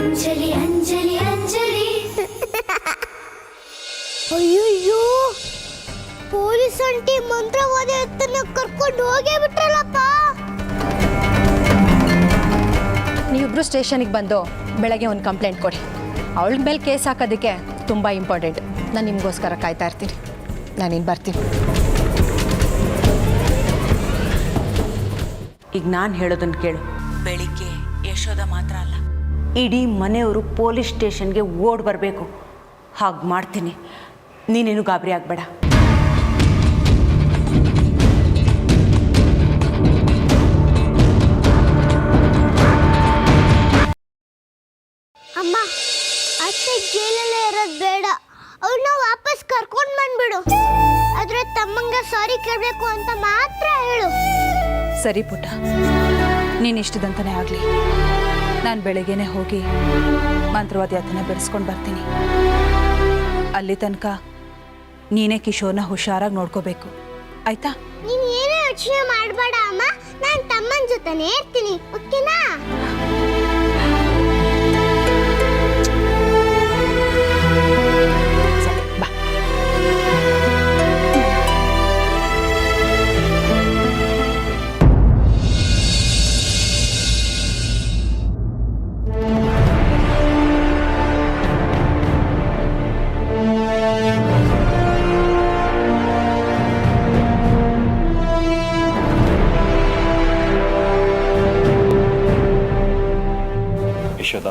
ಅಂಜಲಿ ಅಂಜಲಿ ಅಂಜಲಿ. ಅಯ್ಯಯ್ಯೋ, police aunty ಮಂತ್ರವಾದಿ ಹತ್ತನ್ನ ಕರ್ಕೊಂಡು ಹೋಗೇ ಬಿಟ್ರಲ್ಲಪ್ಪ. ನೀವಿಬ್ರು ಸ್ಟೇಷನಿಗೆ ಬಂದು ಬೆಳಗ್ಗೆ ಒಂದು ಕಂಪ್ಲೇಂಟ್ ಕೊಡಿ. ಅವಳ ಮೇಲೆ ಕೇಸ್ ಹಾಕೋದಕ್ಕೆ ತುಂಬ ಇಂಪಾರ್ಟೆಂಟ್. ನಾನು ನಿಮಗೋಸ್ಕರ ಕಾಯ್ತಾ ಇರ್ತೀನಿ. ನಾನಿನ್ನು ಬರ್ತೀನಿ. ಈಗ ನಾನು ಹೇಳೋದನ್ನು ಕೇಳು. ಬೆಳಿಗ್ಗೆ ಯಶೋದ ಮಾತ್ರ ಅಲ್ಲ, ಇಡೀ ಮನೆಯವರು ಪೊಲೀಸ್ ಸ್ಟೇಷನ್ಗೆ ಓಡ್ ಬರಬೇಕು. ಹಾಗೆ ಮಾಡ್ತೀನಿ, ನೀನೇನು ಗಾಬರಿ ಆಗಬೇಡ. ಅಮ್ಮ, ಅತ್ತೆ ಜೈಲಲ್ಲೇ ಇರೋದು ಬೇಡ. ಅವ್ಳನ್ನ ವಾಪಸ್ ಕರ್ಕೊಂಡು ಬಂದ್ಬಿಡು. ಆದ್ರೆ ತಮ್ಮಂಗೆ ಸಾರಿ ಕೇಳಬೇಕು ಅಂತ ಮಾತ್ರ ಹೇಳು. ಸರಿ ಪುಟ್ಟ, ನೀನು ಇಷ್ಟದಂತನೇ ಆಗಲಿ. ನಾನು ಬೆಳಗ್ಗೆನೆ ಹೋಗಿ ಮಂತ್ರವಾದಿ ಅದನ್ನು ಬಿಡಿಸ್ಕೊಂಡು ಬರ್ತೀನಿ. ಅಲ್ಲಿ ತನಕ ನೀನೇ ಕಿಶೋರ್ನ ಹುಷಾರಾಗಿ ನೋಡ್ಕೋಬೇಕು, ಆಯ್ತಾ? ನೀನು ಏನೂ ಯೋಚನೆ ಮಾಡಬೇಡ ಅಮ್ಮ. ನಾನು ತಮ್ಮನ ಜೊತೆನೇ ಇರ್ತೀನಿ, ಓಕೆನಾ? ಬಾ. ಯಶೋದ,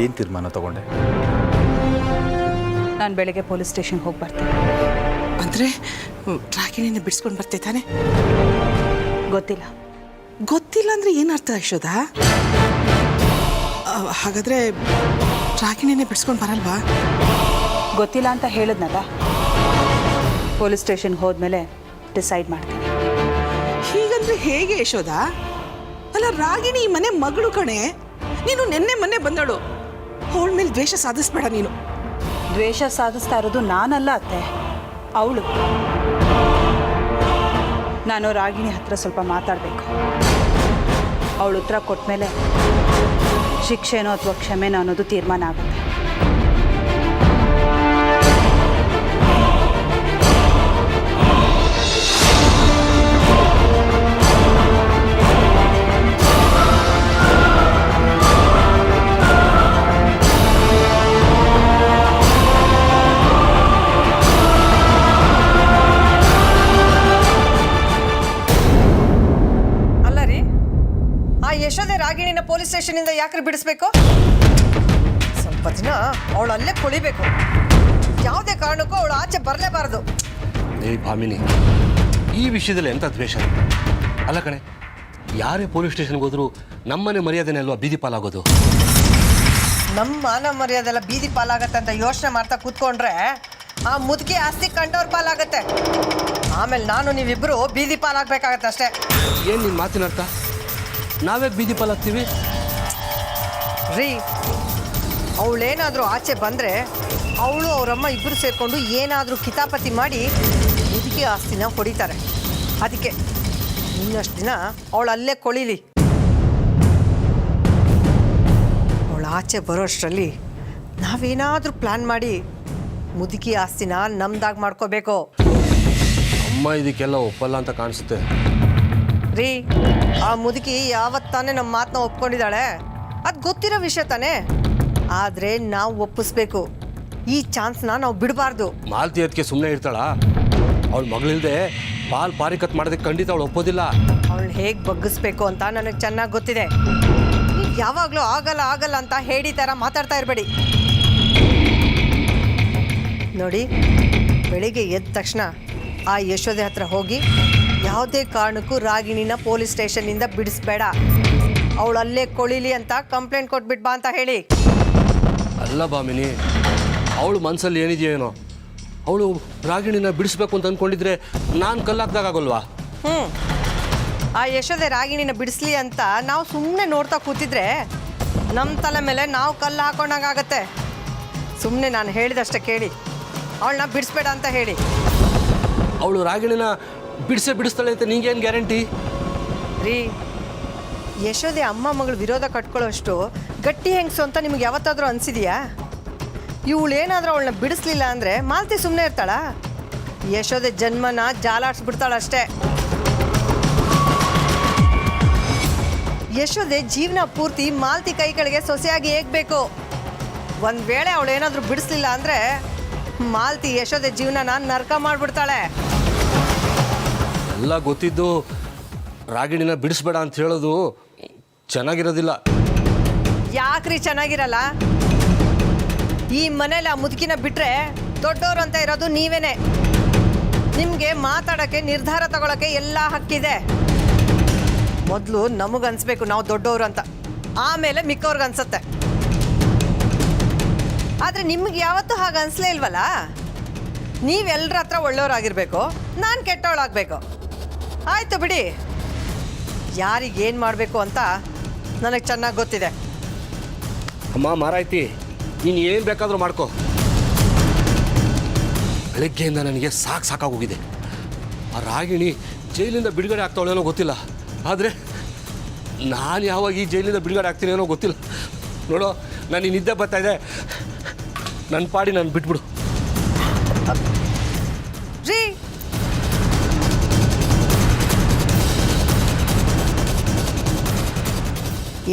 ಏನು ತೀರ್ಮಾನ ತಗೊಂಡೆ? ನಾನು ಬೆಳಗ್ಗೆ ಪೊಲೀಸ್ ಸ್ಟೇಷನ್ಗೆ ಹೋಗಿ ಬರ್ತೀನಿ. ಅಂದರೆ ರಾಗಿಣಿನ ಬಿಡಿಸ್ಕೊಂಡು ಬರ್ತೆ ತಾನೆ? ಗೊತ್ತಿಲ್ಲ. ಗೊತ್ತಿಲ್ಲ ಅಂದರೆ ಏನರ್ಥ ಯಶೋದ? ಹಾಗಾದರೆ ರಾಗಿಣಿನೇ ಬಿಡಿಸ್ಕೊಂಡು ಬರಲ್ವಾ? ಗೊತ್ತಿಲ್ಲ ಅಂತ ಹೇಳಿದ್ನಲ್ಲ, ಪೊಲೀಸ್ ಸ್ಟೇಷನ್ಗೆ ಹೋದ್ಮೇಲೆ ಡಿಸೈಡ್ ಮಾಡ್ತೀನಿ. ಹೀಗಂದ್ರೆ ಹೇಗೆ ಯಶೋದ? ಅಲ್ಲ, ರಾಗಿಣಿ ಈ ಮನೆ ಮಗಳು ಕಣೆ. ನೀನು ಮೊನ್ನೆ ಬಂದಳು. ಅವಳ ಮೇಲೆ ದ್ವೇಷ ಸಾಧಿಸ್ಬೇಡ ನೀನು. ದ್ವೇಷ ಸಾಧಿಸ್ತಾ ಇರೋದು ನಾನಲ್ಲ ಅತ್ತೆ, ಅವಳು. ನಾನು ರಾಗಿಣಿ ಹತ್ರ ಸ್ವಲ್ಪ ಮಾತಾಡಬೇಕು. ಅವಳು ಉತ್ತರ ಕೊಟ್ಮೇಲೆ ಶಿಕ್ಷೆನೋ ಅಥವಾ ಕ್ಷಮೆನೋ ಅನ್ನೋದು ತೀರ್ಮಾನ ಆಗುತ್ತೆ. ಯಶೋದೆ ರಾಗಿಣಿನ ಪೊಲೀಸ್ ಸ್ಟೇಷನಿಂದ ಯಾಕ್ರೆ ಬಿಡಿಸ್ಬೇಕು? ಸ್ವಲ್ಪ ದಿನ ಅವಳು ಅಲ್ಲೇ ಕೊಳಿಬೇಕು. ಯಾವುದೇ ಕಾರಣಕ್ಕೂ ಅವಳು ಆಚೆ ಬರಲೇಬಾರದು. ಏ ಭಾಮಿನಿ, ಈ ವಿಷಯದಲ್ಲಿ ಎಂಥ ದ್ವೇಷ ಅಲ್ಲ ಕಣೆ. ಯಾರೇ ಪೊಲೀಸ್ ಸ್ಟೇಷನ್ಗೆ ಹೋದ್ರು ನಮ್ಮನೆ ಮರ್ಯಾದೆನೇ ಅಲ್ವಾ ಬೀದಿ ಪಾಲಾಗೋದು? ನಮ್ಮ ಮಾನ ಮರ್ಯಾದೆಲ್ಲ ಬೀದಿ ಪಾಲಾಗತ್ತೆ ಅಂತ ಯೋಚನೆ ಮಾಡ್ತಾ ಕೂತ್ಕೊಂಡ್ರೆ ಆ ಮುದುಕಿ ಆಸ್ತಿ ಕಂಡವ್ರ ಪಾಲಾಗತ್ತೆ. ಆಮೇಲೆ ನಾನು ನೀವಿಬ್ಬರು ಬೀದಿ ಪಾಲಾಗಬೇಕಾಗತ್ತೆ ಅಷ್ಟೇ. ಏನು ನಿನ್ನ ಮಾತಿನ ಅರ್ಥ? ನಾವೇ ಬೀದಿ ಪಾಲಾಗ್ತೀವಿ ರೀ? ಅವಳೇನಾದರೂ ಆಚೆ ಬಂದರೆ ಅವಳು ಅವರಮ್ಮ ಇಬ್ಬರು ಸೇರಿಕೊಂಡು ಏನಾದರೂ ಕಿತಾಪತಿ ಮಾಡಿ ಮುದುಕಿ ಆಸ್ತಿನ ಹೊಡಿತಾರೆ. ಅದಕ್ಕೆ ಇನ್ನಷ್ಟು ದಿನ ಅವಳು ಅಲ್ಲೇ ಕೊಳಿಲಿ. ಅವಳು ಆಚೆ ಬರೋಷ್ಟರಲ್ಲಿ ನಾವೇನಾದರೂ ಪ್ಲ್ಯಾನ್ ಮಾಡಿ ಮುದುಕಿ ಆಸ್ತಿನ ನಮ್ದಾಗಿ ಮಾಡ್ಕೋಬೇಕು. ಅಮ್ಮ ಇದಕ್ಕೆಲ್ಲ ಒಪ್ಪಲ್ಲ ಅಂತ ಕಾಣಿಸುತ್ತೆ ರೀ. ಆ ಮುದುಕಿ ಯಾವತ್ತಾನೆ ನಮ್ಮ ಮಾತನ್ನ ಒಪ್ಕೊಂಡಿದ್ದಾಳೆ, ಅದು ಗೊತ್ತಿರೋ ವಿಷಯ ತಾನೇ. ಆದರೆ ನಾವು ಒಪ್ಪಿಸ್ಬೇಕು. ಈ ಚಾನ್ಸ್ನ ನಾವು ಬಿಡಬಾರ್ದು. ಮಾಲ್ತಿ ಅದಕ್ಕೆ ಸುಮ್ಮನೆ ಇರ್ತಾಳ? ಅವಳ ಮಗಳಿಲ್ದೆ ಪಾಲ್ ಪಾರಿಕತ್ ಮಾಡೋದಕ್ಕೆ ಖಂಡಿತ ಅವಳು ಒಪ್ಪೋದಿಲ್ಲ. ಅವಳು ಹೇಗೆ ಬಗ್ಗಿಸ್ಬೇಕು ಅಂತ ನನಗೆ ಚೆನ್ನಾಗಿ ಗೊತ್ತಿದೆ. ನೀವು ಯಾವಾಗಲೂ ಆಗಲ್ಲ ಆಗಲ್ಲ ಅಂತ ಹೇಳಿ ಥರ ಮಾತಾಡ್ತಾ ಇರಬೇಡಿ. ನೋಡಿ, ಬೆಳಿಗ್ಗೆ ಎದ್ದ ತಕ್ಷಣ ಆ ಯಶೋದೆ ಹತ್ರ ಹೋಗಿ ಯಾವುದೇ ಕಾರಣಕ್ಕೂ ರಾಗಿಣಿನ ಪೊಲೀಸ್ ಸ್ಟೇಷನ್ನಿಂದ ಬಿಡಿಸ್ಬೇಡ, ಅವಳು ಅಲ್ಲೇ ಕೊಳಿಲಿ ಅಂತ ಕಂಪ್ಲೇಂಟ್ ಕೊಟ್ಬಿಟ್ಟು ಬಾ ಅಂತ ಹೇಳಿ. ಅಲ್ಲ ಭಾಮಿನಿ, ಅವಳು ಮನಸ್ಸಲ್ಲಿ ಏನಿದೆಯೇನೋ. ಅವಳು ರಾಗಿಣಿನ ಬಿಡಿಸ್ಬೇಕು ಅಂತ ಅಂದ್ಕೊಂಡಿದ್ರೆ ನಾನು ಕಲ್ಲಾಕ್ದಾಗಲ್ವಾ? ಆ ಯಶೋದೆ ರಾಗಿಣಿನ ಬಿಡಿಸ್ಲಿ ಅಂತ ನಾವು ಸುಮ್ಮನೆ ನೋಡ್ತಾ ಕೂತಿದ್ರೆ ನಮ್ಮ ತಲೆ ಮೇಲೆ ನಾವು ಕಲ್ಲು ಹಾಕೊಂಡಾಗತ್ತೆ. ಸುಮ್ಮನೆ ನಾನು ಹೇಳಿದಷ್ಟೇ ಕೇಳಿ, ಅವಳನ್ನ ಬಿಡಿಸ್ಬೇಡ ಅಂತ ಹೇಳಿ. ಅವಳು ರಾಗಿಣಿನ ಬಿಡಿಸ್ತಾಳೆ ಅಂತ ನಿಂಗೇನು ಗ್ಯಾರಂಟಿ? ರೀ, ಯಶೋದೆ ಅಮ್ಮ ಮಗಳು ವಿರೋಧ ಕಟ್ಕೊಳ್ಳೋಷ್ಟು ಗಟ್ಟಿ ಹೆಂಗಸು ಅಂತ ನಿಮ್ಗೆ ಯಾವತ್ತಾದರೂ ಅನಿಸಿದೆಯಾ? ಇವಳೇನಾದರೂ ಅವಳನ್ನ ಬಿಡಿಸ್ಲಿಲ್ಲ ಅಂದರೆ ಮಾಲ್ತಿ ಸುಮ್ಮನೆ ಇರ್ತಾಳ? ಯಶೋದೆ ಜನ್ಮನ ಜಾಲಾಡ್ಸ್ಬಿಡ್ತಾಳಷ್ಟೇ. ಯಶೋದೆ ಜೀವನ ಪೂರ್ತಿ ಮಾಲ್ತಿ ಕೈ ಕೆಳಗೆ ಸೊಸೆಯಾಗಿ ಹೇಗಬೇಕು. ಒಂದು ವೇಳೆ ಅವಳೇನಾದರೂ ಬಿಡಿಸ್ಲಿಲ್ಲ ಅಂದರೆ ಮಾಲ್ತಿ ಯಶೋದೆ ಜೀವನನ ನರಕ ಮಾಡಿಬಿಡ್ತಾಳೆ. ಎಲ್ಲ ಗೊತ್ತಿದ್ದು ರಾಗಿಣಿನ ಬಿಡಿಸ್ಬೇಡ ಅಂತ ಹೇಳೋದು ಚೆನ್ನಾಗಿರೋದಿಲ್ಲ. ಯಾಕ್ರಿ ಚೆನ್ನಾಗಿರಲ್ಲ? ಈ ಮನೇಲಿ ಆ ಮುದುಕಿನ ಬಿಟ್ಟರೆ ದೊಡ್ಡವರು ಅಂತ ಇರೋದು ನೀವೇನೆ. ನಿಮಗೆ ಮಾತಾಡೋಕ್ಕೆ ನಿರ್ಧಾರ ತಗೊಳಕ್ಕೆ ಎಲ್ಲ ಹಕ್ಕಿದೆ. ಮೊದಲು ನಮಗನ್ಸ್ಬೇಕು ನಾವು ದೊಡ್ಡವರು ಅಂತ, ಆಮೇಲೆ ಮಿಕ್ಕವ್ರಿಗೆ ಅನ್ಸುತ್ತೆ. ಆದರೆ ನಿಮ್ಗೆ ಯಾವತ್ತೂ ಹಾಗೆ ಅನಿಸ್ಲೇ ಇಲ್ವಲ್ಲ. ನೀವೆಲ್ಲರ ಹತ್ರ ಒಳ್ಳೆಯವರಾಗಿರ್ಬೇಕು, ನಾನು ಕೆಟ್ಟವಳಾಗಬೇಕು. ಆಯಿತು ಬಿಡಿ, ಯಾರಿಗೇನು ಮಾಡಬೇಕು ಅಂತ ನನಗೆ ಚೆನ್ನಾಗಿ ಗೊತ್ತಿದೆ. ಅಮ್ಮ ಮಾರಾಯ್ತಿ, ನೀನು ಏನು ಬೇಕಾದರೂ ಮಾಡ್ಕೋ. ಬೆಳಗ್ಗೆಯಿಂದ ನನಗೆ ಸಾಕಾಗೋಗಿದೆ. ಆ ರಾಗಿಣಿ ಜೈಲಿಂದ ಬಿಡುಗಡೆ ಆಗ್ತಾವಳೇನೋ ಗೊತ್ತಿಲ್ಲ, ಆದರೆ ನಾನು ಯಾವಾಗ ಈ ಜೈಲಿಂದ ಬಿಡುಗಡೆ ಆಗ್ತೀನೇನೋ ಗೊತ್ತಿಲ್ಲ. ನೋಡೋ, ನಾನು ನಿದ್ದೆ ಬರ್ತಾಯಿದೆ, ನನ್ನ ಪಾಡಿ ನಾನು ಬಿಟ್ಬಿಡು. ರೀ,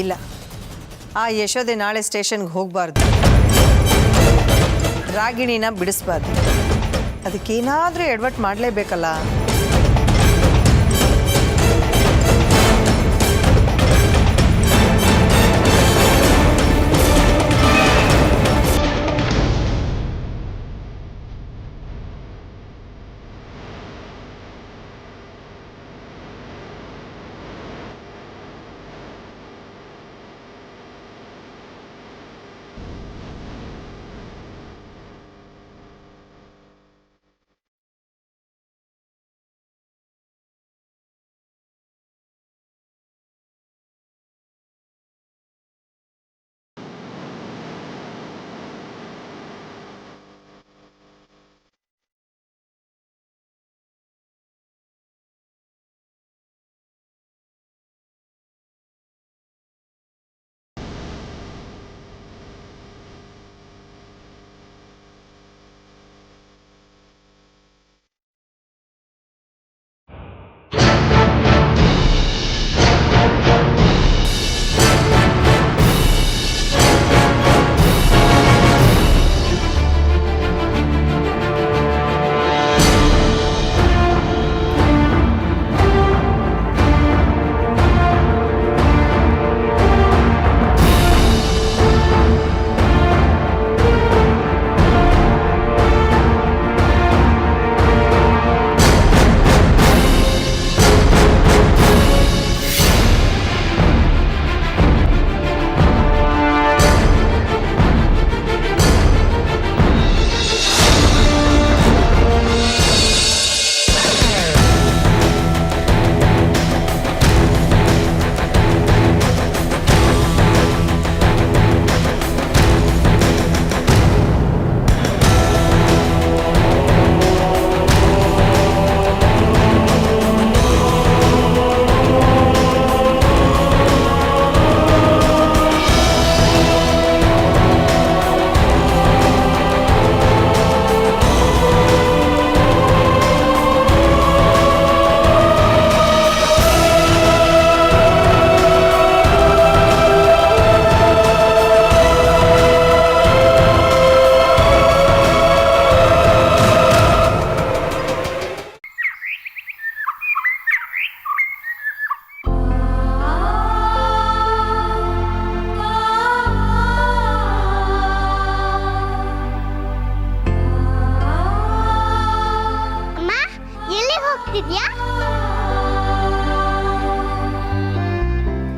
ಇಲ್ಲ, ಆ ಯಶೋದೆ ನಾಳೆ ಸ್ಟೇಷನ್ಗೆ ಹೋಗಬಾರ್ದು. ರಾಗಿಣಿನ ಬಿಡಿಸ್ಬಾರ್ದು. ಅದಕ್ಕೇನಾದರೂ ಎಡವಟ್ಟು ಮಾಡಲೇಬೇಕಲ್ಲ.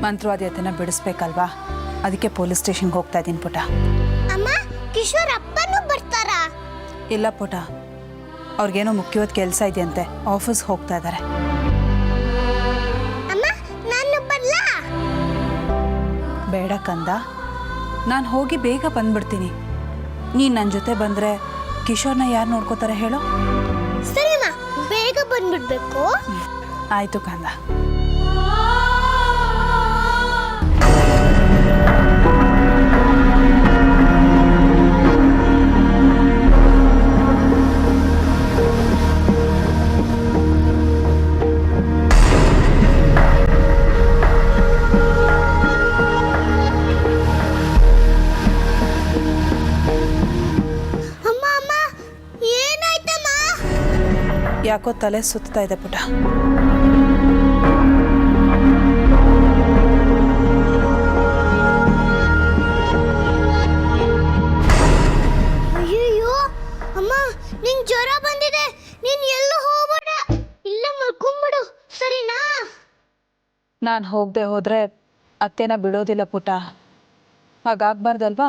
ಮಂತ್ರವಾದ್ಯತೆನ ಬಿಡಿಸ್ಬೇಕಲ್ವಾ, ಅದಕ್ಕೆ ಪೊಲೀಸ್ ಸ್ಟೇಷನ್ಗೆ ಹೋಗ್ತಾ ಇದ್ದೀನಿ ಪುಟ. ಅಮ್ಮ, ಕಿಶೋರ್ ಅಪ್ಪನೂ ಬರ್ತಾರಾ? ಇಲ್ಲ ಪುಟ, ಅವ್ರಿಗೇನೋ ಮುಖ್ಯವಾದ ಕೆಲಸ ಇದೆಯಂತೆ, ಆಫೀಸ್ ಹೋಗ್ತಾ ಇದ್ದಾರೆ. ಅಮ್ಮ, ನಾನು ಬರ್ಲಾ? ಬೇಡ ಕಂದ, ನಾನು ಹೋಗಿ ಬೇಗ ಬಂದ್ಬಿಡ್ತೀನಿ. ನೀನು ನನ್ನ ಜೊತೆ ಬಂದರೆ ಕಿಶೋರ್ನ ಯಾರು ನೋಡ್ಕೋತಾರೆ ಹೇಳೋ? ಸರಿಮ್ಮ, ಬೇಗ ಬಂದ್ಬಿಡ್ಬೇಕು. ಆಯಿತು ಕಂದ. ಯಾಕೋ ತಲೆ ಸುತ್ತಾ ಇದೆ ಪುಟ. ಅಯ್ಯೋ ಅಮ್ಮ, ನಿಂಗೆ ಜ್ವರ ಬಂದಿದೆ, ನೀನ್ ಎಲ್ಲೂ ಹೋಗ್ಬೇಡ, ಇಲ್ಲೇ ಮಲ್ಕೊಂಬಿಡು, ಸರಿನಾ? ನಾನು ಹೋಗದೆ ಹೋದರೆ ಅತ್ತೆನ ಬಿಡೋದಿಲ್ಲ ಪುಟ. ಹಾಗಾಗಬಾರ್ದಲ್ವಾ?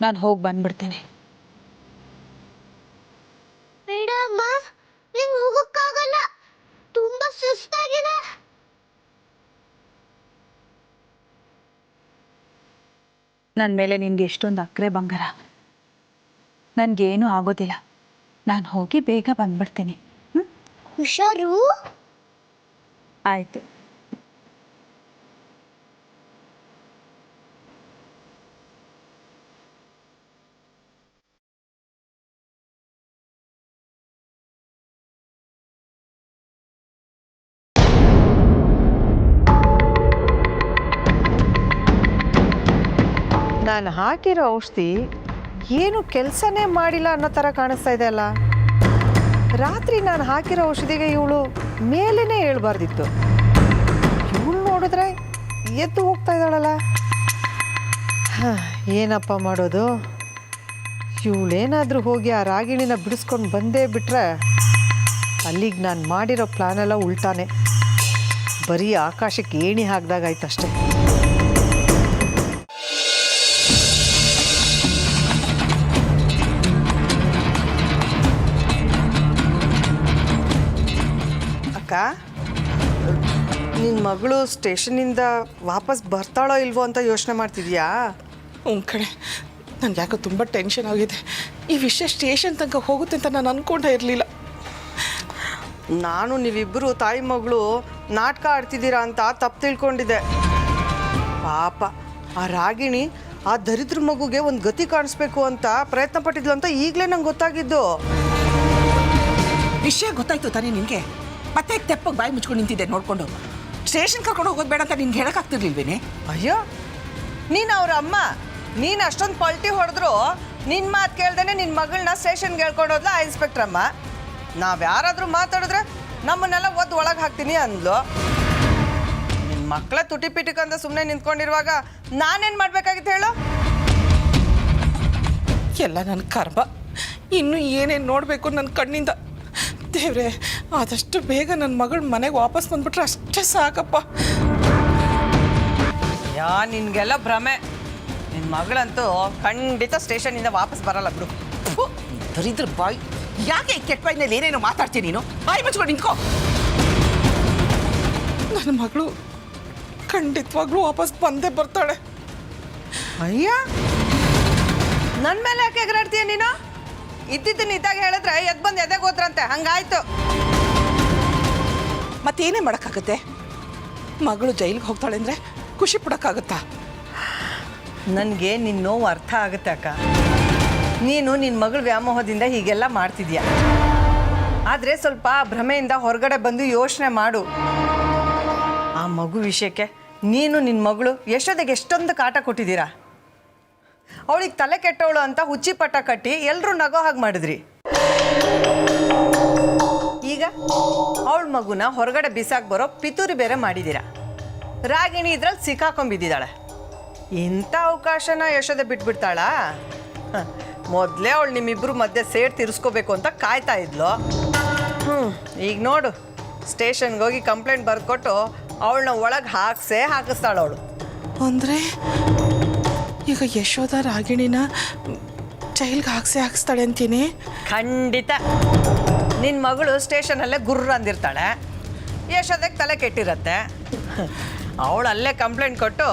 ನಾನು ಹೋಗಿ ಬಂದ್ಬಿಡ್ತೀನಿ. ಬೇಡ ಅಮ್ಮ, ನಿಂಗೆ ಹೋಗಕ್ಕಾಗಲ್ಲ, ತುಂಬಾ ಸುಸ್ತಾಗಿದೆ. ನನ್ನ ಮೇಲೆ ನಿನ್ಗೆ ಎಷ್ಟೊಂದು ಅಕ್ರೆ ಬಂಗಾರ. ನನಗೇನೂ ಆಗೋದಿಲ್ಲ. ನಾನು ಹೋಗಿ ಬೇಗ ಬಂದ್ಬಿಡ್ತೀನಿ. ಹುಷಾರು. ಆಯಿತು. ನಾನು ಹಾಕಿರೋ ಔಷಧಿ ಏನು ಕೆಲಸನೇ ಮಾಡಿಲ್ಲ ಅನ್ನೋ ಥರ ಕಾಣಿಸ್ತಾ ಇದೆ ಅಲ್ಲ. ರಾತ್ರಿ ನಾನು ಹಾಕಿರೋ ಔಷಧಿಗೆ ಇವಳು ಮೇಲೇ ಹೇಳ್ಬಾರ್ದಿತ್ತು. ಇವಳು ನೋಡಿದ್ರೆ ಎದ್ದು ಹೋಗ್ತಾ ಇದ್ದಾಳಲ್ಲ. ಏನಪ್ಪ ಮಾಡೋದು? ಇವಳೇನಾದರೂ ಹೋಗಿ ಆ ರಾಗಿಣಿನ ಬಿಡಿಸ್ಕೊಂಡು ಬಂದೇ ಬಿಟ್ರೆ ಅಲ್ಲಿಗೆ ನಾನು ಮಾಡಿರೋ ಪ್ಲಾನೆಲ್ಲ ಉಲ್ಟಾನೆ. ಬರೀ ಆಕಾಶಕ್ಕೆ ಏಣಿ ಹಾಕ್ದಾಗಾಯ್ತಷ್ಟೆ. ಅಕ್ಕ, ನಿನ್ನ ಮಗಳು ಸ್ಟೇಷನಿಂದ ವಾಪಸ್ ಬರ್ತಾಳೋ ಇಲ್ವೋ ಅಂತ ಯೋಚನೆ ಮಾಡ್ತಿದ್ಯಾ? ಕಣೆ, ನನಗೆ ಯಾಕೋ ತುಂಬ ಟೆನ್ಷನ್ ಆಗಿದೆ. ಈ ವಿಷಯ ಸ್ಟೇಷನ್ ತನಕ ಹೋಗುತ್ತೆ ಅಂತ ನಾನು ಅಂದ್ಕೊಂಡೇ ಇರಲಿಲ್ಲ. ನಾನು ನೀವಿಬ್ಬರು ತಾಯಿ ಮಗಳು ನಾಟಕ ಆಡ್ತಿದ್ದೀರಾ ಅಂತ ತಪ್ಪು ತಿಳ್ಕೊಂಡಿದ್ದೆ. ಪಾಪ ಆ ರಾಗಿಣಿ ಆ ದರಿದ್ರ ಮಗುಗೆ ಒಂದು ಗತಿ ಕಾಣಿಸ್ಬೇಕು ಅಂತ ಪ್ರಯತ್ನ ಪಟ್ಟಿದ್ಲು ಅಂತ ಈಗಲೇ ನಂಗೆ ಗೊತ್ತಾಗಿದ್ದು. ವಿಷಯ ಗೊತ್ತಾಯ್ತು ತಾನೇ ನಿನಗೆ? ಮತ್ತೆ ತೆಪ್ಪಗೆ ಬಾಯಿ ಮುಚ್ಕೊಂಡು ನಿಂತಿದ್ದೆ ನೋಡ್ಕೊಂಡು. ಸ್ಟೇಷನ್ ಕರ್ಕೊಂಡು ಹೋಗೋದು ಬೇಡ ಅಂತ ನಿನ್ಗೆ ಹೇಳೋಕ್ಕಾಗ್ತಿರ್ಲಿಲ್ವೇನೆ? ಅಯ್ಯೋ, ನೀನು ಅವ್ರ ಅಮ್ಮ, ನೀನು ಅಷ್ಟೊಂದು ಪಲ್ಟಿ ಹೊಡೆದ್ರು ನಿನ್ನ ಮಾತು ಕೇಳ್ದೇನೆ ನಿನ್ನ ಮಗಳನ್ನ ಸ್ಟೇಷನ್ಗೆ ಹೇಳ್ಕೊಂಡು ಹೋದ್ಲ ಆ ಇನ್ಸ್ಪೆಕ್ಟ್ರ್ ಅಮ್ಮ. ನಾವು ಯಾರಾದರೂ ಮಾತಾಡಿದ್ರೆ ನಮ್ಮನ್ನೆಲ್ಲ ಒದ್ದು ಒಳಗೆ ಹಾಕ್ತೀನಿ ಅಂದ್ಲು. ನಿನ್ನ ಮಕ್ಕಳ ತುಟಿ ಪಿಟಿಕಂತ ಸುಮ್ಮನೆ ನಿಂತ್ಕೊಂಡಿರುವಾಗ ನಾನೇನು ಮಾಡಬೇಕಾಗಿತ್ತು ಹೇಳು? ಎಲ್ಲ ನನ್ನ ಕರ್ಮ. ಇನ್ನೂ ಏನೇನು ನೋಡಬೇಕು ನನ್ನ ಕಣ್ಣಿಂದ. ದೇವ್ರೆ, ಆದಷ್ಟು ಬೇಗ ನನ್ನ ಮಗಳ ಮನೆಗೆ ವಾಪಸ್ ಬಂದ್ಬಿಟ್ರೆ ಅಷ್ಟೇ ಸಾಕಪ್ಪ. ನಿನಗೆಲ್ಲ ಭ್ರಮೆ. ನಿನ್ನ ಮಗಳಂತೂ ಖಂಡಿತ ಸ್ಟೇಷನಿಂದ ವಾಪಸ್ ಬರಲ್ಲ ಬಿಡು. ದರಿದ್ರ ಬಾಯಿ, ಯಾಕೆ ಕೆಟ್ಟ ಬಾಯಿನಲ್ಲಿ ಏನೇನೋ ಮಾತಾಡ್ತೀನಿ ನೀನು? ಬಾಯಿ ಮುಚ್ಕೊಂಡು ನಿಂತ್ಕೋ. ನನ್ನ ಮಗಳು ಖಂಡಿತವಾಗ್ಲೂ ವಾಪಸ್ ಬಂದೇ ಬರ್ತಾಳೆ. ಅಯ್ಯ, ನನ್ನ ಮೇಲೆ ಯಾಕೆ ಎಗರಾಡ್ತೀಯ ನೀನು? ಇದ್ದಿದ್ದನ್ನು ಇದ್ದಾಗ ಹೇಳಿದ್ರೆ ಎದ್ದು ಬಂದು ಎದೆಗೆ ಹೋದ್ರಂತೆ, ಹಂಗಾಯ್ತು. ಮತ್ತೇನೇ ಮಾಡೋಕ್ಕಾಗುತ್ತೆ? ಮಗಳು ಜೈಲಿಗೆ ಹೋಗ್ತಾಳೆ ಅಂದರೆ ಖುಷಿ ಪಡೋಕ್ಕಾಗುತ್ತಾ? ನನಗೆ ನಿನ್ನ ನೋವು ಅರ್ಥ ಆಗುತ್ತೆ ಅಕ್ಕ. ನೀನು ನಿನ್ನ ಮಗಳ ವ್ಯಾಮೋಹದಿಂದ ಹೀಗೆಲ್ಲ ಮಾಡ್ತಿದ್ಯಾ. ಆದರೆ ಸ್ವಲ್ಪ ಭ್ರಮೆಯಿಂದ ಹೊರಗಡೆ ಬಂದು ಯೋಚನೆ ಮಾಡು. ಆ ಮಗು ವಿಷಯಕ್ಕೆ ನೀನು ನಿನ್ನ ಮಗಳು ಯಶೋದೆಗೆ ಎಷ್ಟೊಂದು ಕಾಟ ಕೊಟ್ಟಿದ್ದೀರಾ. ಅವಳಿಗೆ ತಲೆ ಕೆಟ್ಟವಳು ಅಂತ ಹುಚ್ಚಿ ಪಟ್ಟ ಕಟ್ಟಿ ಎಲ್ಲರೂ ನಗೋ ಹಾಗೆ ಮಾಡಿದ್ರಿ. ಈಗ ಅವಳ ಮಗುನ ಹೊರಗಡೆ ಬಿಸಾಕ್ ಬರೋ ಪಿತೂರಿ ಬೇರೆ ಮಾಡಿದ್ದೀರಾ. ರಾಗಿಣಿ ಇದ್ರಲ್ಲಿ ಸಿಕ್ಕಾಕೊಂಡ್ಬಿದ್ದಾಳೆ. ಇಂಥ ಅವಕಾಶನ ಯಶೋದೆ ಬಿಟ್ಬಿಡ್ತಾಳಾ? ಮೊದಲೇ ಅವಳು ನಿಮ್ಮಿಬ್ಬರು ಮಧ್ಯೆ ಸೇಡ್ ತೀರಿಸ್ಕೋಬೇಕು ಅಂತ ಕಾಯ್ತಾ ಇದ್ಲು. ಈಗ ನೋಡು, ಸ್ಟೇಷನ್ಗೆ ಹೋಗಿ ಕಂಪ್ಲೇಂಟ್ ಬರೆದ್ಕೊಟ್ಟು ಅವಳನ್ನ ಒಳಗೆ ಹಾಕಿಸ್ತಾಳು ಅವಳು. ಅಂದರೆ ಈಗ ಯಶೋಧ ರಾಗಿಣಿನ ಜೈಲ್ಗೆ ಹಾಕಿಸ್ತಾಳೆ ಅಂತೀನಿ? ಖಂಡಿತ. ನಿನ್ನ ಮಗಳು ಸ್ಟೇಷನಲ್ಲೇ ಗುರ್ರ ಅಂದಿರ್ತಾಳೆ. ಯಶೋದಕ್ಕೆ ತಲೆ ಕೆಟ್ಟಿರತ್ತೆ. ಅವಳು ಅಲ್ಲೇ ಕಂಪ್ಲೇಂಟ್ ಕೊಟ್ಟು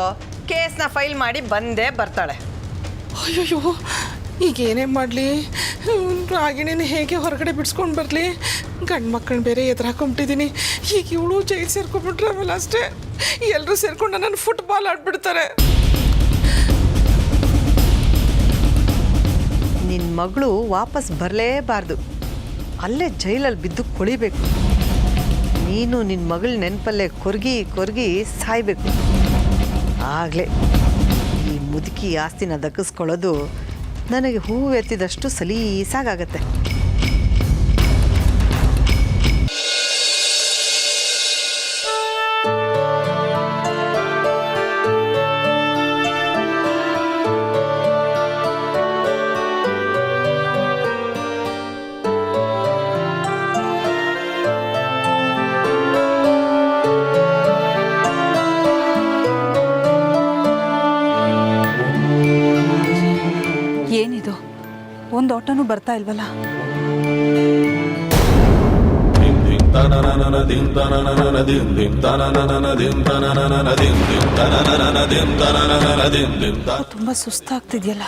ಕೇಸ್ನ ಫೈಲ್ ಮಾಡಿ ಬಂದೇ ಬರ್ತಾಳೆ. ಅಯ್ಯಯ್ಯೋ, ಈಗ ಏನೇ ಮಾಡಲಿ? ರಾಗಿಣಿನ ಹೇಗೆ ಹೊರಗಡೆ ಬಿಡಿಸ್ಕೊಂಡು ಬರಲಿ? ಗಂಡು ಮಕ್ಕಳನ್ನ ಬೇರೆ ಎದುರಾಕೊಂಬಿಟ್ಟಿದ್ದೀನಿ. ಈಗ ಇವಳು ಜೈಲು ಸೇರ್ಕೊಂಡ್ಬಿಟ್ರೆ ಆಮೇಲೆ ಅಷ್ಟೇ ಎಲ್ಲರೂ ಸೇರ್ಕೊಂಡು ನನ್ನ ಫುಟ್ಬಾಲ್ ಆಡ್ಬಿಡ್ತಾರೆ. ನಿನ್ನ ಮಗಳು ವಾಪಸ್ ಬರಲೇಬಾರ್ದು. ಅಲ್ಲೇ ಜೈಲಲ್ಲಿ ಬಿದ್ದು ಕೊಳಿಬೇಕು. ನೀನು ನಿನ್ನ ಮಗಳ ನೆನಪಲ್ಲೇ ಕೊರ್ಗಿ ಸಾಯ್ಬೇಕು. ಆಗಲೇ ಈ ಮುದುಕಿ ಆಸ್ತಿನ ದಕ್ಕಿಸ್ಕೊಳ್ಳೋದು ನನಗೆ ಹೂವು ಎತ್ತಿದಷ್ಟು ಸಲೀಸಾಗತ್ತೆ. ಏನಿದು ಒಂದು ಆಟೋನು ಬರ್ತಾ ಇಲ್ವಲ್ಲ? ತುಂಬಾ ಸುಸ್ತಾಗ್ತಿದ್ಯಲ್ಲ.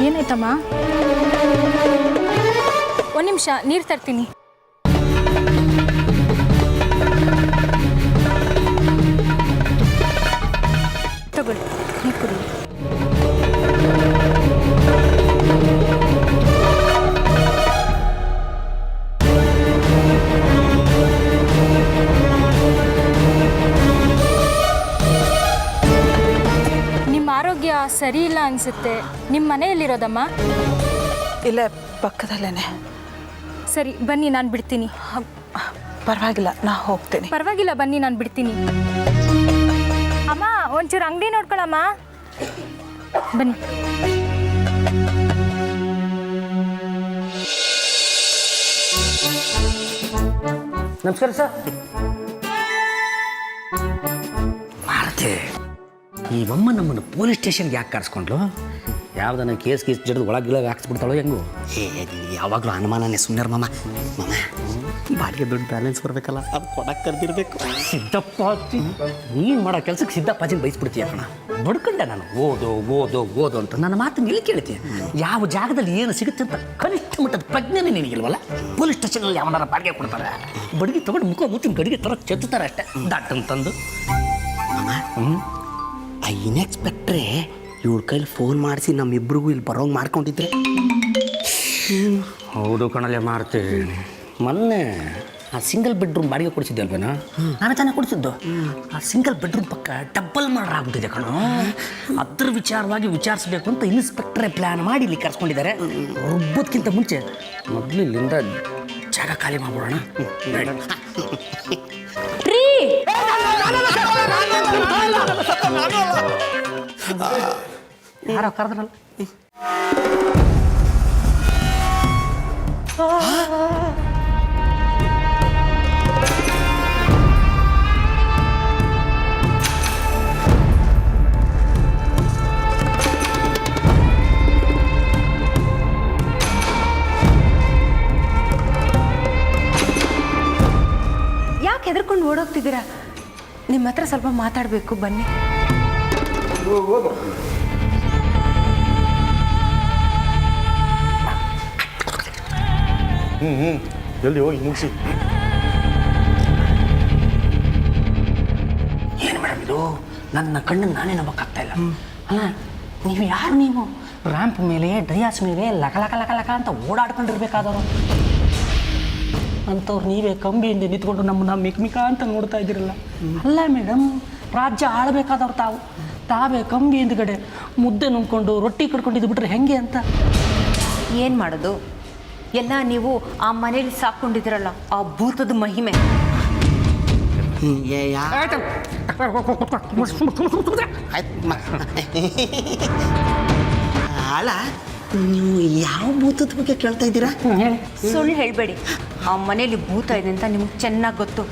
ಏನಾಯ್ತಮ್ಮ? ಒಂದು ನಿಮಿಷ ನೀರು ತರ್ತೀನಿ. ತಗೊಳ್ಳಿ, ನೀರು ಕುಡಿ. ನಿಮ್ಮ ಆರೋಗ್ಯ ಸರಿ ಇಲ್ಲ ಅನಿಸುತ್ತೆ. ನಿಮ್ಮ ಮನೆಯಲ್ಲಿರೋದಮ್ಮ? ಇಲ್ಲ, ಪಕ್ಕದಲ್ಲೇನೆ. ಸರಿ ಬನ್ನಿ, ನಾನು ಬಿಡ್ತೀನಿ. ಪರವಾಗಿಲ್ಲ, ನಾ ಹೋಗ್ತೇನೆ. ಪರವಾಗಿಲ್ಲ, ಬನ್ನಿ, ನಾನು ಬಿಡ್ತೀನಿ. ಅಮ್ಮ, ಒಂಚೂರು ಅಂಗಡಿ ನೋಡ್ಕೊಳಮ್ಮ. ಬನ್ನಿ. ನಮಸ್ಕಾರ ಸರ್. ಮಾರತೆ, ಈ ಅಮ್ಮ ನಮ್ಮನ್ನು ಪೊಲೀಸ್ ಸ್ಟೇಷನ್ಗೆ ಯಾಕೆ ಕರ್ಸ್ಕೊಂಡ್ಲು? ಯಾವುದನ್ನ ಕೇಸ್ ಜಡ್ದು ಒಳಗಿಲ್ಲ ಹಾಕ್ಸ್ಬಿಡ್ತಾಳೋ ಹೆಂಗು? ಯಾವಾಗಲೂ ಅನುಮಾನನೇ. ಸುಮ್ಮನೆ ಮಾಮ ಬಾಡಿಗೆ ದುಡ್ಡು ಬ್ಯಾಲೆನ್ಸ್ ಬರಬೇಕಲ್ಲ, ಅದು ಕೊಡಕ್ಕೆ ಕರೆದಿರ್ಬೇಕು. ಸಿದ್ದಪ್ಪ ನೀನು ಮಾಡೋ ಕೆಲಸಕ್ಕೆ ಸಿದ್ದಪ್ಪಾಜಿನ ಬಯಸ್ಬಿಡ್ತೀಯ ಕಣ. ಬಡ್ಕೊಂಡೆ ನಾನು ಓದು ಓದು ಓದು ಅಂತ. ನನ್ನ ಮಾತು ನಿಲ್ಲಿ ಕೇಳ್ತೀಯ? ಯಾವ ಜಾಗದಲ್ಲಿ ಏನು ಸಿಗುತ್ತೆ ಅಂತ ಕನಿಷ್ಠ ಮಟ್ಟದ ಪ್ರಜ್ಞೆನೇ ನಿನಗಿಲ್ವಲ್ಲ? ಪೊಲೀಸ್ ಸ್ಟೇಷನಲ್ಲಿ ಯಾವನಾರ ಬಾಡಿಗೆ ಕೊಡ್ತಾರೆ, ಬಡ್ಗೆ ತೊಗೊಂಡು ಮುಖ ಮುಚ್ಚಿನ ಗಡಿಗೆ ತರ ಚೆತ್ತುತ್ತಾರೆ ಅಷ್ಟೇ, ದಟ್ಟಂತಂದು. ಆ ಇನ್ಎಕ್ಸ್ಪೆಕ್ಟ್ರೆ ಇವಳ ಕೈಲಿ ಫೋನ್ ಮಾಡಿಸಿ ನಮ್ಮಿಬ್ರಿಗೂ ಇಲ್ಲಿ ಬರೋಂಗೆ ಮಾಡ್ಕೊಂಡಿದ್ರೆ. ಹೌದು ಕಣಲೆ ಮಾಡ್ತೀನಿ. ಮೊನ್ನೆ ಆ ಸಿಂಗಲ್ ಬೆಡ್ರೂಮ್ ಬಾಡಿಗೆ ಕೊಡಿಸಿದ್ದೆ ಅಲ್ವೇನಾ? ನಾನು ತಾನೇ ಕೊಡಿಸಿದ್ದು. ಆ ಸಿಂಗಲ್ ಬೆಡ್ರೂಮ್ ಪಕ್ಕ ಡಬ್ಬಲ್ ಮರ್ಡರ್ ಆಗ್ಬಿಟ್ಟಿದೆ ಕಣೋ. ಅದ್ರ ವಿಚಾರವಾಗಿ ವಿಚಾರಿಸ್ಬೇಕು ಅಂತ ಇನ್ಸ್ಪೆಕ್ಟ್ರೇ ಪ್ಲ್ಯಾನ್ ಮಾಡಿ ಇಲ್ಲಿ ಕರ್ಸ್ಕೊಂಡಿದ್ದಾರೆ. ರುಬ್ಬೋದಕ್ಕಿಂತ ಮುಂಚೆ ಮೊದಲು ಇಲ್ಲಿಂದ ಜಾಗ ಖಾಲಿ ಮಾಡ್ಬಿಡೋಣ. ಯಾರೋ ಕರೆದ್ರಲ್ಲ. ಯಾಕೆ ಹೆದರ್ಕೊಂಡು ಓಡೋಗ್ತಿದ್ದೀರಾ? ನಿಮ್ಮ ಹತ್ರ ಸ್ವಲ್ಪ ಮಾತಾಡಬೇಕು, ಬನ್ನಿ. ಜಲ್ದಿ ಹೋಗಿ ಮುಗಿಸಿ. ಏನು ಮೇಡಮ್ ಇದು? ನನ್ನ ಕಣ್ಣನ್ನು ನಾನೇ ನಂಬಕ್ಕಾಗ್ತಾ ಇಲ್ಲ. ಅಲ್ಲ, ನೀವು ಯಾರು? ನೀವು ರ್ಯಾಂಪ್ ಮೇಲೆ ಡಯಾಸ್ ಮೇಲೆ ಲಕ ಲಕ ಲಕ ಲಕ ಅಂತ ಓಡಾಡ್ಕೊಂಡಿರ್ಬೇಕಾದವರು ಅಂಥವ್ರು ನೀವೇ ಕಂಬಿಯಿಂದ ನಿಂತ್ಕೊಂಡು ನಮ್ಮನ್ನ ಮಿಕ್ಮಿಕ ಅಂತ ನೋಡ್ತಾ ಇದ್ದೀರಲ್ಲ. ಅಲ್ಲ ಮೇಡಮ್, ರಾಜ್ಯ ಆಳಬೇಕಾದವ್ರು ತಾವೇ ಕಂಬಿ ಹಿಂದ್ಗಡೆ ಮುದ್ದೆ ನುಂಗ್ಕೊಂಡು ರೊಟ್ಟಿ ಕಡ್ಕೊಂಡಿದ್ದು ಬಿಟ್ರೆ ಹೆಂಗೆ ಅಂತ. ಏನು ಮಾಡೋದು? ಎಲ್ಲ ನೀವು ಆ ಮನೇಲಿ ಸಾಕೊಂಡಿದ್ದೀರಲ್ಲ, ಆ ಭೂತದ ಮಹಿಮೆ. ಅಲ್ಲ, ನೀವು ಯಾವ ಭೂತದ ಬಗ್ಗೆ ಕೇಳ್ತಾ ಇದ್ದೀರಾ? ಸುಳ್ಳು ಹೇಳಬೇಡಿ. ಆ ಮನೇಲಿ ಭೂತ ಇದೆ ಅಂತ ನಿಮ್ಗೆ ಚೆನ್ನಾಗಿ ಗೊತ್ತು.